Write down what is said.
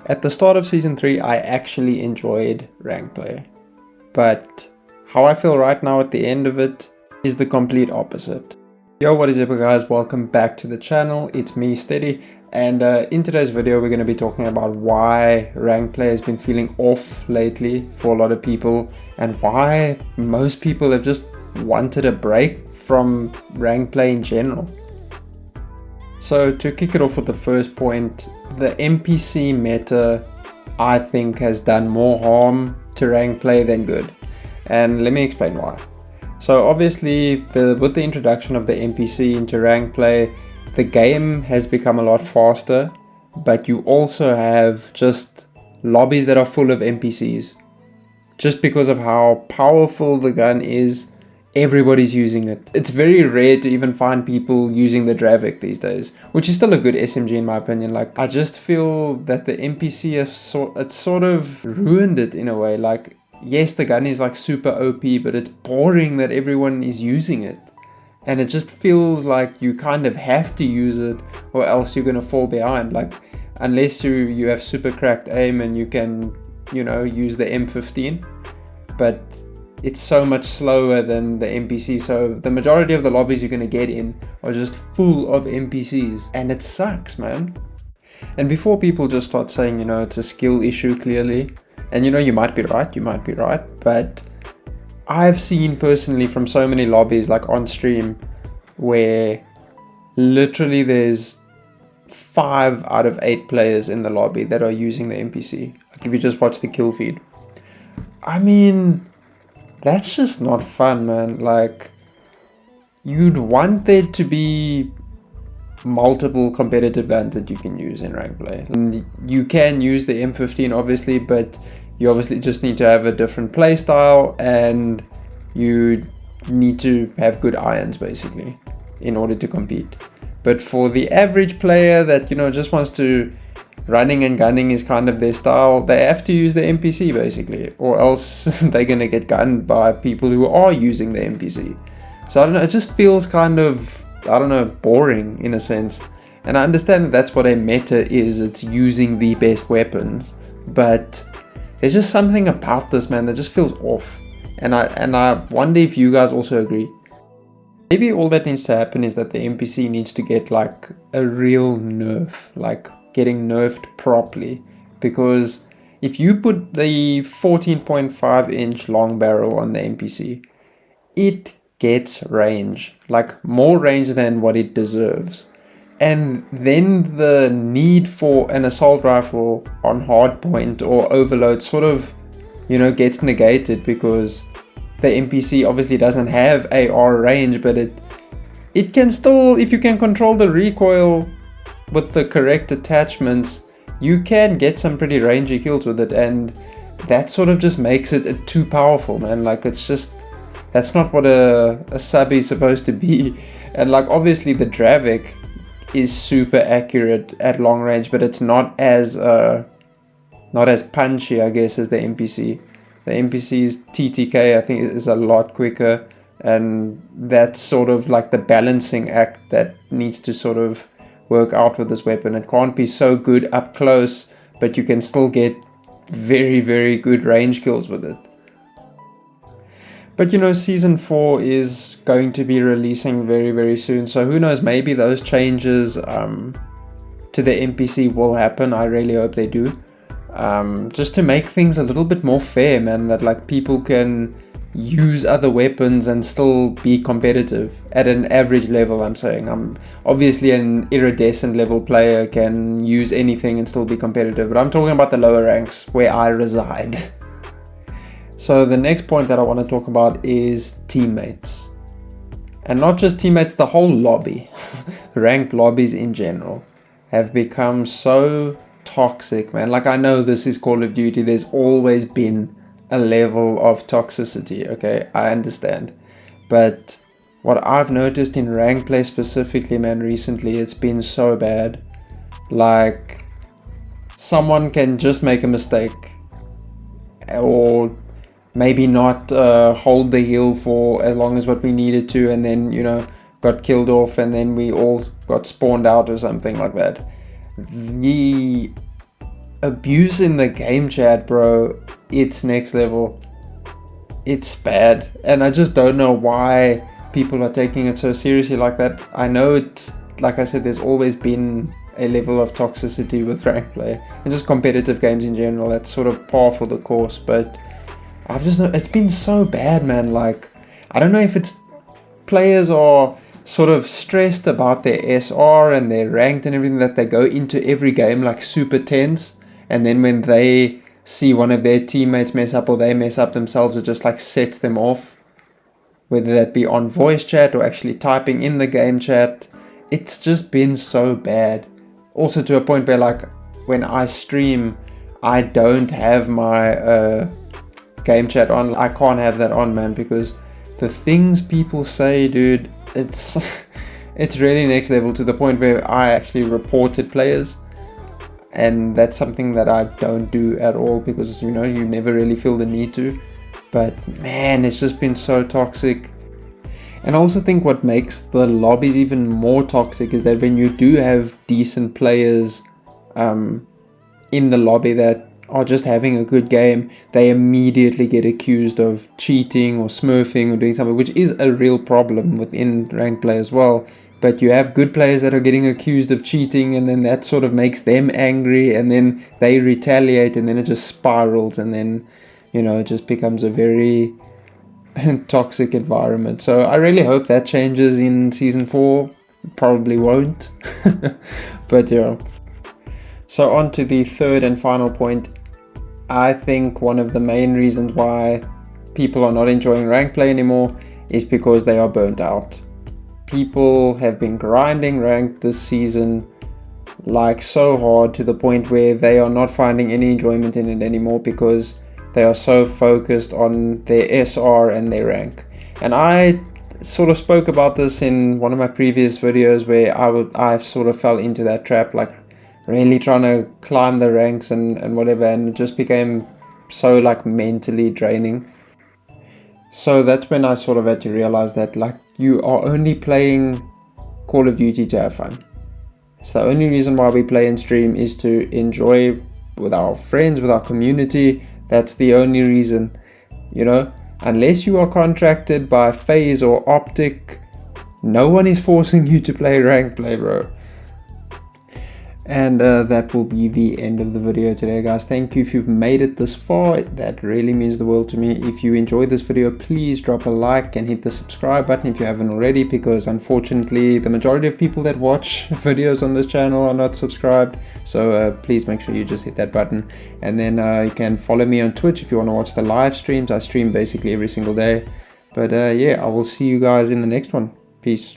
At the start of Season 3, I actually enjoyed rank play. But how I feel right now at the end of it is the complete opposite. Yo, what is up guys? Welcome back to the channel. It's me, Steady. And in today's video, we're going to be talking about why rank play has been feeling off lately for a lot of people. And why most people have just wanted a break from rank play in general. So to kick it off with the first point, the MPC Meta, I think, has done more harm to rank play than good. And let me explain why. So obviously, with the introduction of the MPC into rank play, the game has become a lot faster, but you also have just lobbies that are full of NPCs. Just because of how powerful the gun is, everybody's using it. It's very rare to even find people using the Dravik these days, which is still a good SMG in my opinion. Like, I just feel that the NPC has sort of ruined it in a way. Like, yes, the gun is like super OP, but it's boring that everyone is using it. And it just feels like you kind of have to use it or else you're gonna fall behind. Like, unless you have super cracked aim and you can, use the M15. But it's so much slower than the NPC, so the majority of the lobbies you're going to get in are just full of NPCs, and it sucks, man. And before people just start saying, it's a skill issue clearly, and you might be right, but I've seen personally from so many lobbies, like on stream, where literally there's 5 out of 8 players in the lobby that are using the NPC. Like, if you just watch the kill feed, I mean, that's just not fun, man. Like, you'd want there to be multiple competitive guns that you can use in rank play. And you can use the M15 obviously, but you obviously just need to have a different play style, and you need to have good irons basically in order to compete. But for the average player that just wants to, running and gunning is kind of their style, they have to use the NPC basically, or else they're gonna get gunned by people who are using the NPC. So I don't know, it just feels kind of, boring in a sense. And I understand that that's what a meta is, it's using the best weapons, but there's just something about this, man, that just feels off. And I wonder if you guys also agree. Maybe all that needs to happen is that the NPC needs to get like a real nerf, like getting nerfed properly, because if you put the 14.5 inch long barrel on the NPC, it gets range, like more range than what it deserves. And then the need for an assault rifle on hardpoint or overload sort of, gets negated, because the NPC obviously doesn't have AR range, but it can still, if you can control the recoil with the correct attachments, you can get some pretty rangy kills with it, and that sort of just makes it too powerful, man. Like, it's just, that's not what a sub is supposed to be. And like, obviously the Dravik is super accurate at long range, but it's not as punchy, I guess, as the NPC. The NPC's TTK, I think, is a lot quicker, and that's sort of like the balancing act that needs to sort of work out with this weapon. It can't be so good up close, but you can still get very, very good range kills with it. But Season 4 is going to be releasing very, very soon, so who knows, maybe those changes to the NPC will happen. I really hope they do, just to make things a little bit more fair, man, that like people can use other weapons and still be competitive at an average level. I'm saying, obviously an iridescent level player can use anything and still be competitive, but I'm talking about the lower ranks where I reside. So the next point that I want to talk about is teammates, and not just teammates, the whole lobby. Ranked lobbies in general have become so toxic, man. Like, I know this is Call of Duty, there's always been a level of toxicity, okay, I understand, but what I've noticed in rank play specifically, man, recently, it's been so bad. Like, someone can just make a mistake, or maybe not hold the hill for as long as what we needed to, and then got killed off, and then we all got spawned out or something like that. The abuse in the game chat, bro, it's next level. It's bad, and I just don't know why people are taking it so seriously like that. I know it's, like I said, there's always been a level of toxicity with rank play and just competitive games in general. That's sort of par for the course, but it's been so bad, man. Like, I don't know if it's players are sort of stressed about their SR and their ranked and everything, that they go into every game like super tense, and then when they see one of their teammates mess up or they mess up themselves, it just like sets them off, whether that be on voice chat or actually typing in the game chat. It's just been so bad. Also to a point where, like, when I stream, I don't have my game chat on. I can't have that on, man, because the things people say, dude, it's it's really next level, to the point where I actually reported players. And that's something that I don't do at all, because, you know, you never really feel the need to. But man, it's just been so toxic. And I also think what makes the lobbies even more toxic is that when you do have decent players in the lobby that are just having a good game, they immediately get accused of cheating or smurfing or doing something, which is a real problem within ranked play as well. But you have good players that are getting accused of cheating, and then that sort of makes them angry, and then they retaliate, and then it just spirals, and then, you know, it just becomes a very toxic environment. So I really hope that changes in season 4. Probably won't. But yeah. So on to the third and final point. I think one of the main reasons why people are not enjoying rank play anymore is because they are burnt out. People have been grinding ranked this season like so hard, to the point where they are not finding any enjoyment in it anymore, because they are so focused on their SR and their rank. And I sort of spoke about this in one of my previous videos, where I sort of fell into that trap, like really trying to climb the ranks and whatever, and it just became so like mentally draining. So that's when I sort of had to realize that, like, you are only playing Call of Duty to have fun. It's the only reason why we play and stream, is to enjoy with our friends, with our community. That's the only reason, you know. Unless you are contracted by FaZe or Optic, no one is forcing you to play rank play, bro. And that will be the end of the video today, guys. Thank you if you've made it this far. That really means the world to me. If you enjoyed this video, please drop a like and hit the subscribe button if you haven't already, because unfortunately the majority of people that watch videos on this channel are not subscribed. So please make sure you just hit that button. And then you can follow me on Twitch if you want to watch the live streams. I stream basically every single day. But yeah, I will see you guys in the next one. Peace.